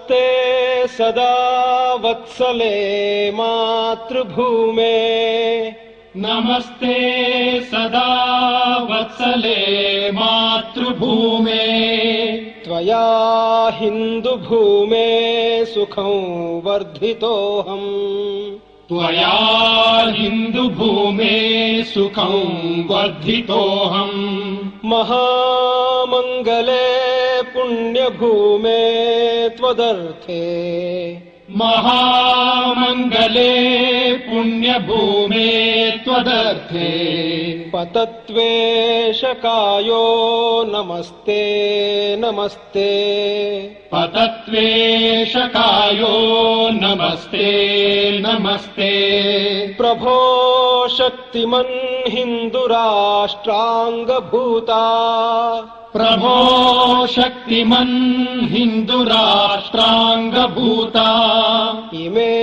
नमस्ते सदा वत्सले मातृभूमे नमस्ते सदा वत्सले मातृभूमे त्वया हिन्दुभूमे सुखं वर्धितोऽहम् त्वया हिन्दुभूमे सुखं वर्धितोऽहम् महामङ्गले पुण्यभूमे त्वदर्थे महामङ्गले पुण्यभूमे त्वदर्थे पतत्वेशकायो नमस्ते नमस्ते पतत्वेशकायो नमस्ते नमस्ते प्रभो शक्तिमन् हिन्दुराष्ट्राङ्गभूता प्रभो शक्तिमन् हिन्दुराष्ट्राङ्गभूता इमे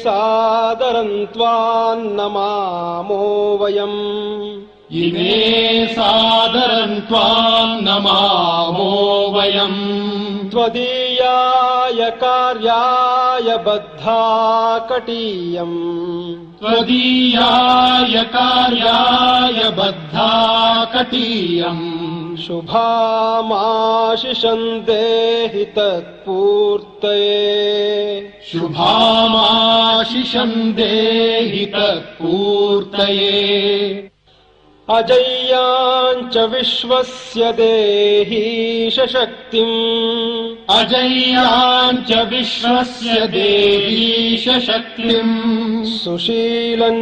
सादरं त्वां नमामो वयम् इमे सादरं त्वां नमामो वयम् त्वदीयाय कार्याय बद्धा कटीयम् त्वदीयाय कार्याय बद्धा कटीयम् शुभामाशिषं देहि तत्पूर्तये शुभामाशिषं देहि तत्पूर्तये अजय्याञ्च विश्वस्य देहीश शक्तिम् अजय्याञ्च विश्वस्य देहीश शक्तिम् सुशीलं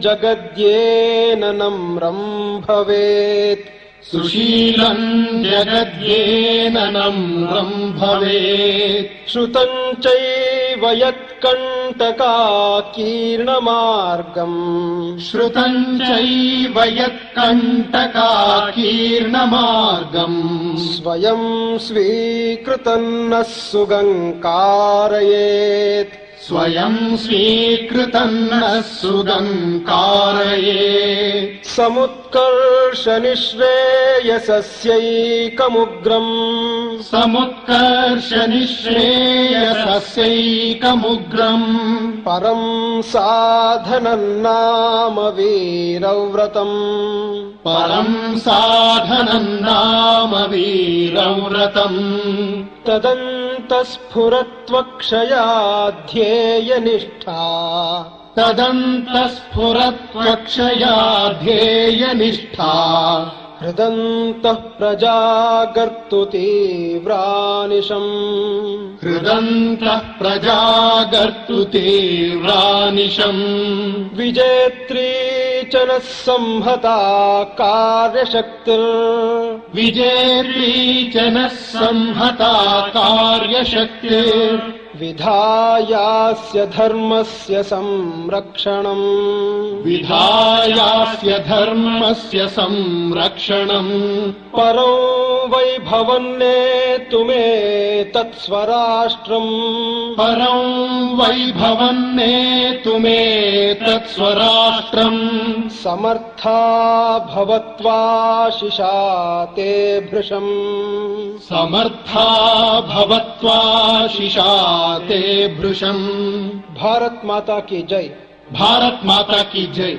जगद्येन नम्रं भवेत् सुशीलं जगद्येन नम्रं भवेत् श्रुतं चैव यत्कण्टकाकीर्णमार्गम् श्रुतं चैव यत्कण्टकाकीर्णमार्गम् स्वयं स्वीकृतं नः सुगङ्कारयेत् स्वयं स्वीकृतं नः सुगङ्कारयेत् समुत्कर्षनिःश्रेयसस्यैकमुग्रम् समुत्कर्षनिःश्रेयसस्यैकमुग्रम् परं साधनं नाम वीरव्रतम् परं साधनं नाम वीरव्रतम् तदन्तस्फुरत्वक्षयाध्येयनिष्ठा तदन्तस्फुरत्वक्षया ध्येयनिष्ठा हृदन्तः प्रजागर्तु तीव्रानिशम् हृदन्तः प्रजागर्तु तीव्रानिशम् विजेत्री च नः संहता कार्यशक्तिर् विजेत्री च नः संहता कार्यशक्तिर् विधायास्य धर्मस्य संरक्षणम् विधायास्य धर्मस्य संरक्षणम् परो वैभवन्नेतुमे तत्स्वराष्ट्रम् परं वैभवन्नेतुमे तत्स्वराष्ट्रम् समर्था भवत्वाशिषा ते भृशम् समर्था भवत्वाशिषा ते भृशम् भारत माता की जय। भारत माता की जय।